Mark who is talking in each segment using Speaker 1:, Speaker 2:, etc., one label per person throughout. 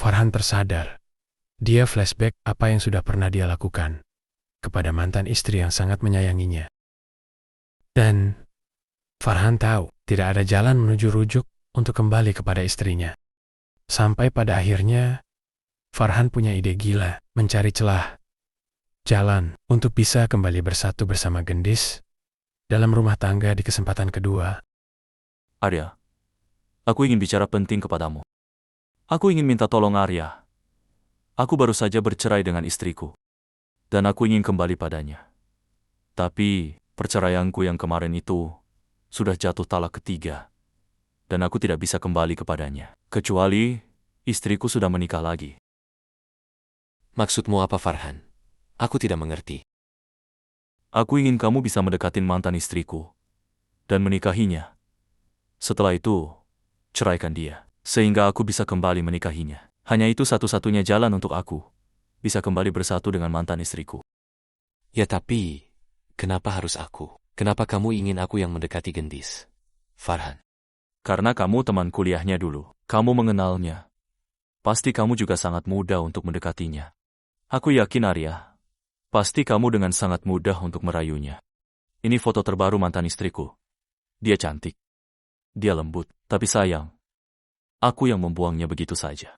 Speaker 1: Farhan tersadar. Dia flashback apa yang sudah pernah dia lakukan kepada mantan istri yang sangat menyayanginya. Dan Farhan tahu tidak ada jalan menuju rujuk untuk kembali kepada istrinya. Sampai pada akhirnya, Farhan punya ide gila mencari celah jalan untuk bisa kembali bersatu bersama Gendis dalam rumah tangga di kesempatan kedua.
Speaker 2: Arya, aku ingin bicara penting kepadamu. Aku ingin minta tolong Arya. Aku baru saja bercerai dengan istriku, dan aku ingin kembali padanya. Tapi perceraianku yang kemarin itu sudah jatuh talak ketiga, dan aku tidak bisa kembali kepadanya, kecuali istriku sudah menikah lagi.
Speaker 3: Maksudmu apa, Farhan? Aku tidak mengerti.
Speaker 2: Aku ingin kamu bisa mendekatin mantan istriku dan menikahinya. Setelah itu, ceraikan dia, sehingga aku bisa kembali menikahinya. Hanya itu satu-satunya jalan untuk aku bisa kembali bersatu dengan mantan istriku.
Speaker 3: Ya tapi, kenapa harus aku? Kenapa kamu ingin aku yang mendekati Gendis, Farhan?
Speaker 2: Karena kamu teman kuliahnya dulu. Kamu mengenalnya. Pasti kamu juga sangat mudah untuk mendekatinya. Aku yakin, Arya, pasti kamu dengan sangat mudah untuk merayunya. Ini foto terbaru mantan istriku. Dia cantik. Dia lembut, tapi sayang, aku yang membuangnya begitu saja.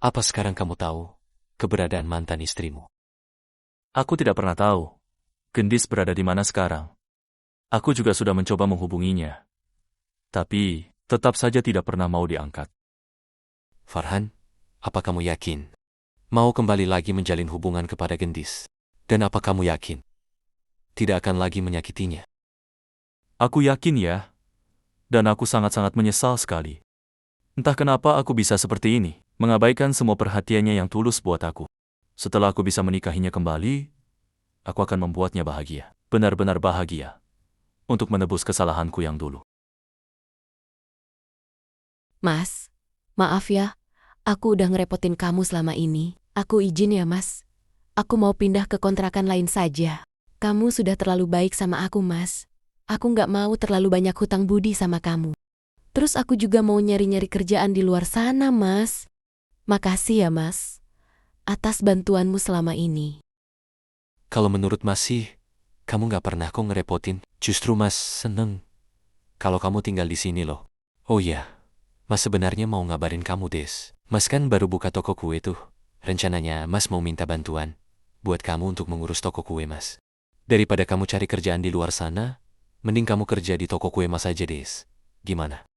Speaker 3: Apa sekarang kamu tahu keberadaan mantan istrimu?
Speaker 2: Aku tidak pernah tahu Gendis berada di mana sekarang. Aku juga sudah mencoba menghubunginya, tapi tetap saja tidak pernah mau diangkat.
Speaker 3: Farhan, apa kamu yakin mau kembali lagi menjalin hubungan kepada Gendis? Dan apa kamu yakin tidak akan lagi menyakitinya?
Speaker 2: Aku yakin ya, dan aku sangat-sangat menyesal sekali. Entah kenapa aku bisa seperti ini, mengabaikan semua perhatiannya yang tulus buat aku. Setelah aku bisa menikahinya kembali, aku akan membuatnya bahagia, benar-benar bahagia, untuk menebus kesalahanku yang dulu.
Speaker 4: Mas, maaf ya, aku udah ngerepotin kamu selama ini. Aku izin ya, Mas. Aku mau pindah ke kontrakan lain saja. Kamu sudah terlalu baik sama aku, Mas. Aku nggak mau terlalu banyak hutang budi sama kamu. Terus aku juga mau nyari-nyari kerjaan di luar sana, Mas. Makasih ya, Mas, atas bantuanmu selama ini.
Speaker 3: Kalau menurut Mas sih, kamu nggak pernah kok ngerepotin. Justru Mas seneng kalau kamu tinggal di sini loh. Oh iya, Mas sebenarnya mau ngabarin kamu, Des. Mas kan baru buka toko kue tuh. Rencananya Mas mau minta bantuan buat kamu untuk mengurus toko kue, Mas. Daripada kamu cari kerjaan di luar sana, mending kamu kerja di toko kue Mas aja, Des. Gimana?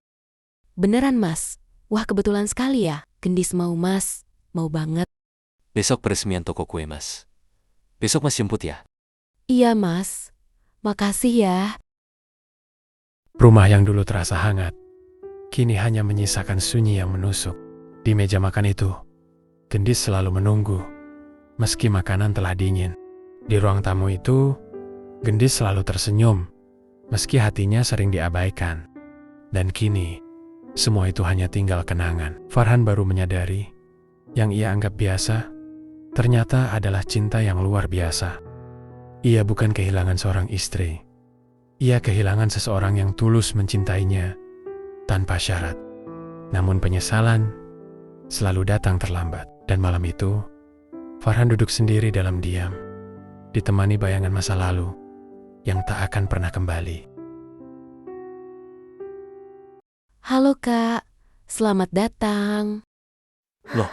Speaker 4: Beneran, Mas? Wah, kebetulan sekali ya. Gendis mau, Mas. Mau banget.
Speaker 3: Besok peresmian toko kue, Mas. Besok Mas jemput ya?
Speaker 4: Iya, Mas. Makasih ya.
Speaker 1: Rumah yang dulu terasa hangat, kini hanya menyisakan sunyi yang menusuk. Di meja makan itu, Gendis selalu menunggu, meski makanan telah dingin. Di ruang tamu itu, Gendis selalu tersenyum, meski hatinya sering diabaikan. Dan kini, semua itu hanya tinggal kenangan. Farhan baru menyadari, yang ia anggap biasa, ternyata adalah cinta yang luar biasa. Ia bukan kehilangan seorang istri. Ia kehilangan seseorang yang tulus mencintainya tanpa syarat. Namun penyesalan selalu datang terlambat. Dan malam itu, Farhan duduk sendiri dalam diam, ditemani bayangan masa lalu yang tak akan pernah kembali.
Speaker 4: Halo, Kak. Selamat datang.
Speaker 2: Loh,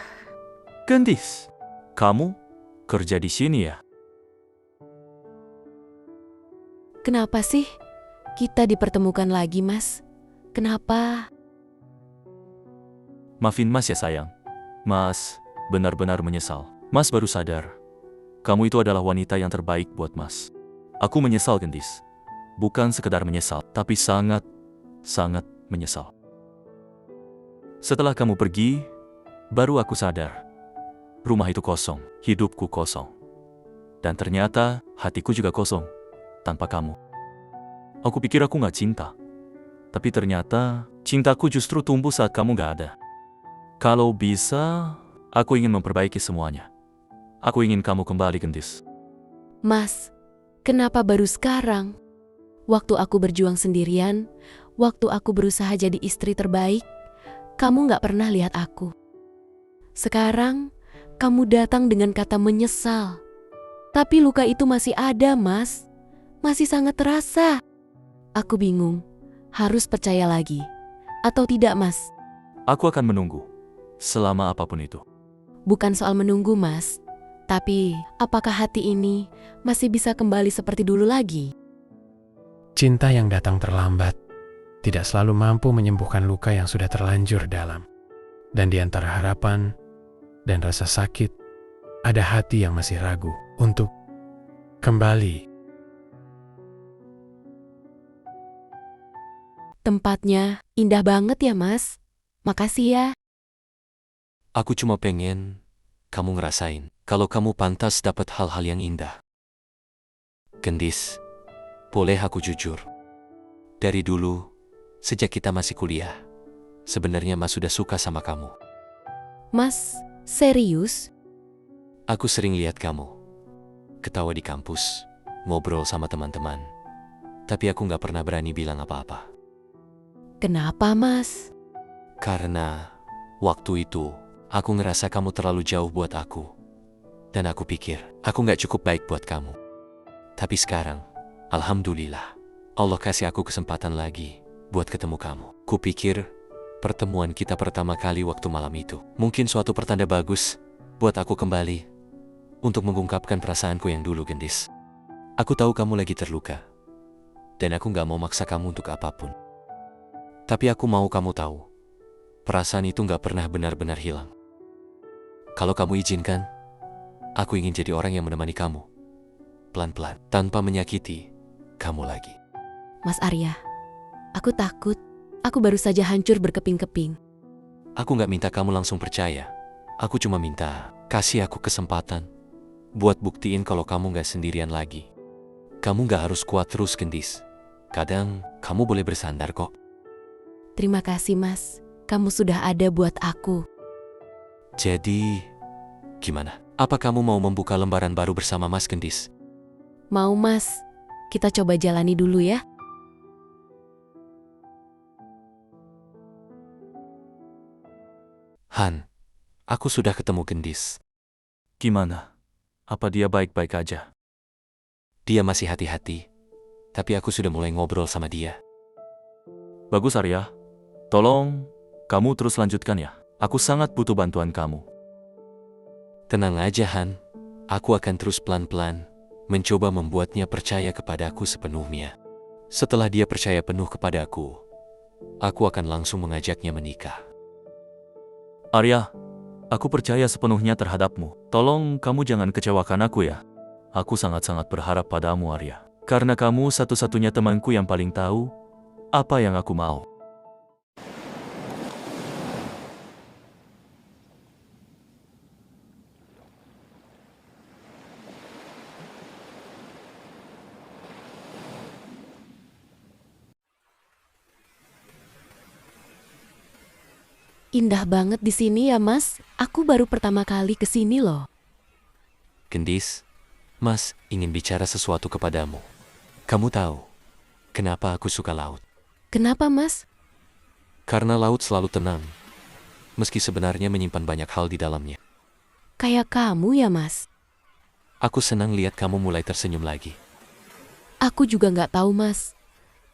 Speaker 2: Gendis, kamu kerja di sini ya?
Speaker 4: Kenapa sih kita dipertemukan lagi, Mas? Kenapa?
Speaker 2: Maafin Mas ya sayang. Mas benar-benar menyesal. Mas baru sadar, kamu itu adalah wanita yang terbaik buat Mas. Aku menyesal, Gendis. Bukan sekedar menyesal, tapi sangat menyesal. Setelah kamu pergi, baru aku sadar. Rumah itu kosong, hidupku kosong. Dan ternyata hatiku juga kosong, tanpa kamu. Aku pikir aku gak cinta. Tapi ternyata cintaku justru tumbuh saat kamu gak ada. Kalau bisa, aku ingin memperbaiki semuanya. Aku ingin kamu kembali, Gendis.
Speaker 4: Mas, kenapa baru sekarang? Waktu aku berjuang sendirian, waktu aku berusaha jadi istri terbaik, kamu gak pernah lihat aku. Sekarang, kamu datang dengan kata menyesal. Tapi luka itu masih ada, Mas. Masih sangat terasa. Aku bingung, harus percaya lagi atau tidak, Mas?
Speaker 2: Aku akan menunggu, selama apapun itu.
Speaker 4: Bukan soal menunggu, Mas. Tapi, apakah hati ini masih bisa kembali seperti dulu lagi?
Speaker 1: Cinta yang datang terlambat tidak selalu mampu menyembuhkan luka yang sudah terlanjur dalam. Dan di antara harapan dan rasa sakit, ada hati yang masih ragu untuk kembali.
Speaker 4: Tempatnya indah banget ya, Mas. Makasih ya.
Speaker 3: Aku cuma pengen kamu ngerasain kalau kamu pantas dapat hal-hal yang indah. Gendis, boleh aku jujur? Dari dulu, sejak kita masih kuliah, sebenarnya Mas sudah suka sama kamu.
Speaker 4: Mas, serius?
Speaker 3: Aku sering lihat kamu ketawa di kampus, ngobrol sama teman-teman, tapi aku nggak pernah berani bilang apa-apa.
Speaker 4: Kenapa, Mas?
Speaker 3: Karena waktu itu aku ngerasa kamu terlalu jauh buat aku, dan aku pikir aku nggak cukup baik buat kamu. Tapi sekarang, alhamdulillah, Allah kasih aku kesempatan lagi buat ketemu kamu. Kupikir pertemuan kita pertama kali waktu malam itu mungkin suatu pertanda bagus buat aku kembali untuk mengungkapkan perasaanku yang dulu, Gendis. Aku tahu kamu lagi terluka, dan aku gak mau maksa kamu untuk apapun. Tapi aku mau kamu tahu, perasaan itu gak pernah benar-benar hilang. Kalau kamu izinkan, aku ingin jadi orang yang menemani kamu, pelan-pelan, tanpa menyakiti kamu lagi.
Speaker 4: Mas Arya, aku takut. Aku baru saja hancur berkeping-keping.
Speaker 3: Aku gak minta kamu langsung percaya. Aku cuma minta kasih aku kesempatan buat buktiin kalau kamu gak sendirian lagi. Kamu gak harus kuat terus, Gendis. Kadang kamu boleh bersandar kok.
Speaker 4: Terima kasih, Mas. Kamu sudah ada buat aku.
Speaker 3: Jadi, gimana? Apa kamu mau membuka lembaran baru bersama Mas, Gendis?
Speaker 4: Mau, Mas. Kita coba jalani dulu ya.
Speaker 3: Han, aku sudah ketemu Gendis.
Speaker 2: Gimana? Apa dia baik-baik aja?
Speaker 3: Dia masih hati-hati, tapi aku sudah mulai ngobrol sama dia.
Speaker 2: Bagus, Arya. Tolong, kamu terus lanjutkan ya. Aku sangat butuh bantuan kamu.
Speaker 3: Tenang aja, Han. Aku akan terus pelan-pelan mencoba membuatnya percaya kepadaku sepenuhnya. Setelah dia percaya penuh kepadaku, aku akan langsung mengajaknya menikah.
Speaker 2: Arya, aku percaya sepenuhnya terhadapmu. Tolong kamu jangan kecewakan aku ya. Aku sangat-sangat berharap padamu, Arya. Karena kamu satu-satunya temanku yang paling tahu apa yang aku mau.
Speaker 4: Indah banget di sini ya, Mas. Aku baru pertama kali ke sini loh.
Speaker 3: Gendis, Mas ingin bicara sesuatu kepadamu. Kamu tahu kenapa aku suka laut?
Speaker 4: Kenapa, Mas?
Speaker 3: Karena laut selalu tenang, meski sebenarnya menyimpan banyak hal di dalamnya.
Speaker 4: Kayak kamu ya, Mas.
Speaker 3: Aku senang lihat kamu mulai tersenyum lagi.
Speaker 4: Aku juga nggak tahu, Mas.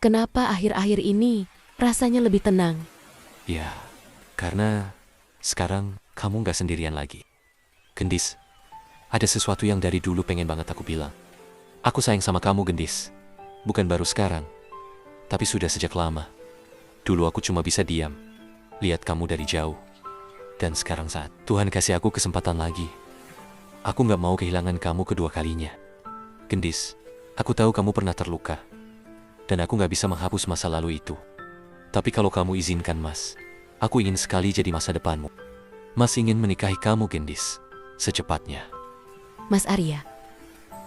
Speaker 4: Kenapa akhir-akhir ini rasanya lebih tenang.
Speaker 3: Ya, karena sekarang kamu gak sendirian lagi. Gendis, ada sesuatu yang dari dulu pengen banget aku bilang. Aku sayang sama kamu, Gendis. Bukan baru sekarang, tapi sudah sejak lama. Dulu aku cuma bisa diam, lihat kamu dari jauh. Dan sekarang saat Tuhan kasih aku kesempatan lagi, aku gak mau kehilangan kamu kedua kalinya. Gendis, aku tahu kamu pernah terluka, dan aku gak bisa menghapus masa lalu itu. Tapi kalau kamu izinkan, Mas, aku ingin sekali jadi masa depanmu. Mas ingin menikahi kamu, Gendis, secepatnya.
Speaker 4: Mas Arya,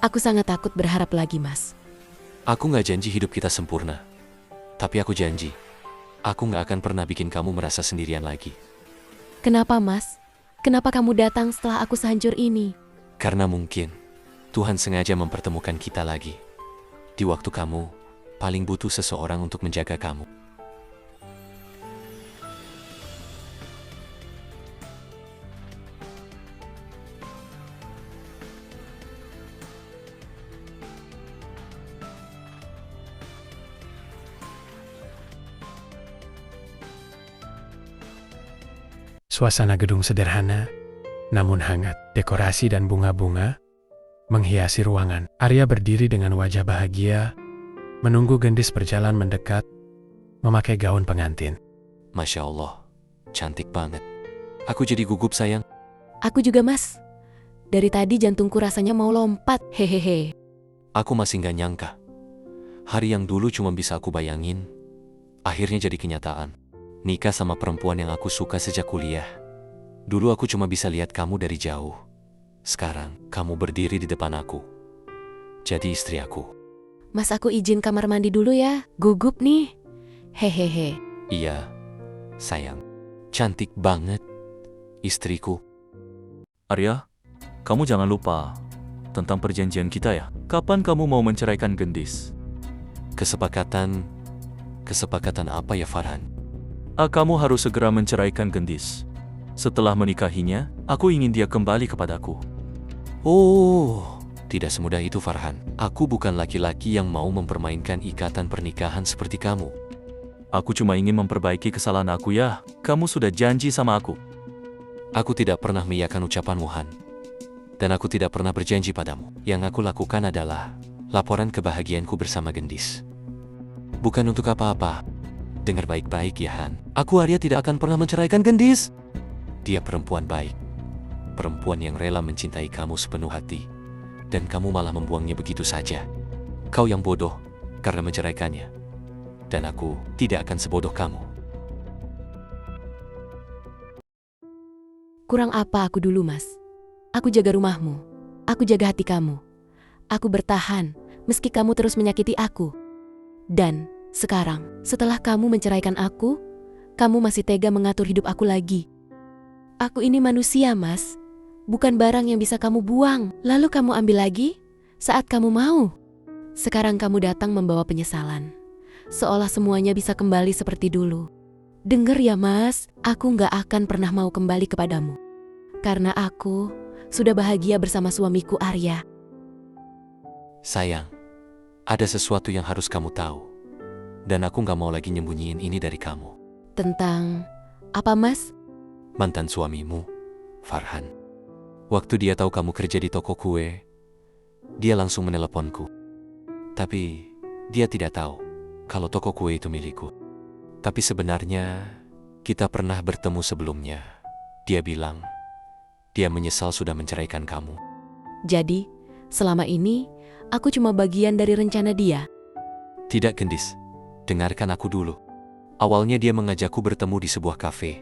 Speaker 4: aku sangat takut berharap lagi, Mas.
Speaker 3: Aku gak janji hidup kita sempurna, tapi aku janji, aku gak akan pernah bikin kamu merasa sendirian lagi.
Speaker 4: Kenapa, Mas? Kenapa kamu datang setelah aku sehancur ini?
Speaker 3: Karena mungkin Tuhan sengaja mempertemukan kita lagi di waktu kamu paling butuh seseorang untuk menjaga kamu.
Speaker 1: Suasana gedung sederhana, namun hangat. Dekorasi dan bunga-bunga menghiasi ruangan. Arya berdiri dengan wajah bahagia, menunggu Gendis berjalan mendekat, memakai gaun pengantin.
Speaker 3: Masya Allah, cantik banget. Aku jadi gugup sayang.
Speaker 4: Aku juga Mas. Dari tadi jantungku rasanya mau lompat, hehehe.
Speaker 3: Aku masih gak nyangka. Hari yang dulu cuma bisa aku bayangin, akhirnya jadi kenyataan. Nikah sama perempuan yang aku suka sejak kuliah. Dulu aku cuma bisa lihat kamu dari jauh. Sekarang, kamu berdiri di depan aku. Jadi istri aku.
Speaker 4: Mas, aku izin kamar mandi dulu ya. Gugup nih. Hehehe.
Speaker 3: Iya, sayang. Cantik banget, istriku.
Speaker 2: Arya, kamu jangan lupa tentang perjanjian kita ya. Kapan kamu mau menceraikan Gendis?
Speaker 3: Kesepakatan apa ya Farhan?
Speaker 2: Kamu harus segera menceraikan Gendis. Setelah menikahinya, aku ingin dia kembali kepadaku.
Speaker 3: Oh, tidak semudah itu Farhan. Aku bukan laki-laki yang mau mempermainkan ikatan pernikahan seperti kamu.
Speaker 2: Aku cuma ingin memperbaiki kesalahan aku ya. Kamu sudah janji sama aku.
Speaker 3: Aku tidak pernah mengiyakan ucapanmu Han. Dan aku tidak pernah berjanji padamu. Yang aku lakukan adalah laporan kebahagiaanku bersama Gendis. Bukan untuk apa-apa. Dengar baik-baik ya Han. Aku Arya tidak akan pernah menceraikan Gendis. Dia perempuan baik. Perempuan yang rela mencintai kamu sepenuh hati. Dan kamu malah membuangnya begitu saja. Kau yang bodoh karena menceraikannya. Dan aku tidak akan sebodoh kamu.
Speaker 4: Kurang apa aku dulu, Mas? Aku jaga rumahmu. Aku jaga hati kamu. Aku bertahan meski kamu terus menyakiti aku. Dan sekarang, setelah kamu menceraikan aku, kamu masih tega mengatur hidup aku lagi. Aku ini manusia, Mas. Bukan barang yang bisa kamu buang, lalu kamu ambil lagi saat kamu mau. Sekarang kamu datang membawa penyesalan. Seolah semuanya bisa kembali seperti dulu. Dengar ya Mas, aku gak akan pernah mau kembali kepadamu. Karena aku sudah bahagia bersama suamiku Arya.
Speaker 3: Sayang, ada sesuatu yang harus kamu tahu. Dan aku gak mau lagi nyembunyiin ini dari kamu.
Speaker 4: Tentang apa Mas?
Speaker 3: Mantan suamimu, Farhan. Waktu dia tahu kamu kerja di toko kue, dia langsung meneleponku. Tapi dia tidak tahu kalau toko kue itu milikku. Tapi sebenarnya kita pernah bertemu sebelumnya. Dia bilang dia menyesal sudah menceraikan kamu.
Speaker 4: Jadi, selama ini aku cuma bagian dari rencana dia.
Speaker 3: Tidak Gendis, dengarkan aku dulu. Awalnya dia mengajakku bertemu di sebuah kafe.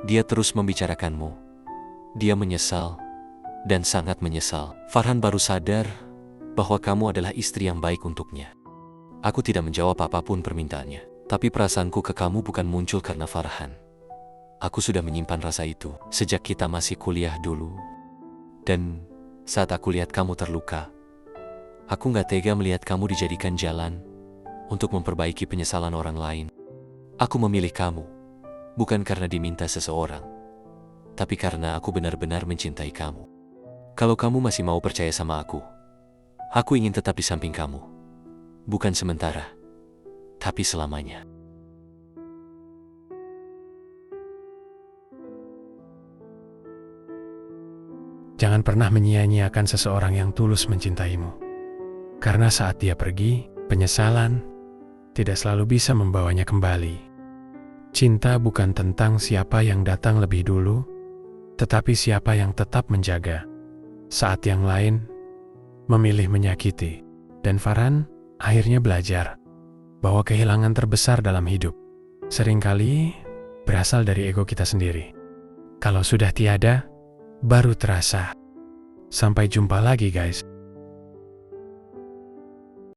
Speaker 3: Dia terus membicarakanmu. Dia menyesal dan sangat menyesal. Farhan baru sadar bahwa kamu adalah istri yang baik untuknya. Aku tidak menjawab apapun permintaannya. Tapi perasaanku ke kamu bukan muncul karena Farhan. Aku sudah menyimpan rasa itu sejak kita masih kuliah dulu. Dan saat aku lihat kamu terluka, aku gak tega melihat kamu dijadikan jalan untuk memperbaiki penyesalan orang lain. Aku memilih kamu, bukan karena diminta seseorang, tapi karena aku benar-benar mencintai kamu. Kalau kamu masih mau percaya sama aku ingin tetap di samping kamu. Bukan sementara, tapi selamanya.
Speaker 1: Jangan pernah menyia-nyiakan seseorang yang tulus mencintaimu. Karena saat dia pergi, penyesalan tidak selalu bisa membawanya kembali. Cinta bukan tentang siapa yang datang lebih dulu, tetapi siapa yang tetap menjaga saat yang lain memilih menyakiti. Dan Farhan akhirnya belajar bahwa kehilangan terbesar dalam hidup seringkali berasal dari ego kita sendiri. Kalau sudah tiada, baru terasa. Sampai jumpa lagi guys.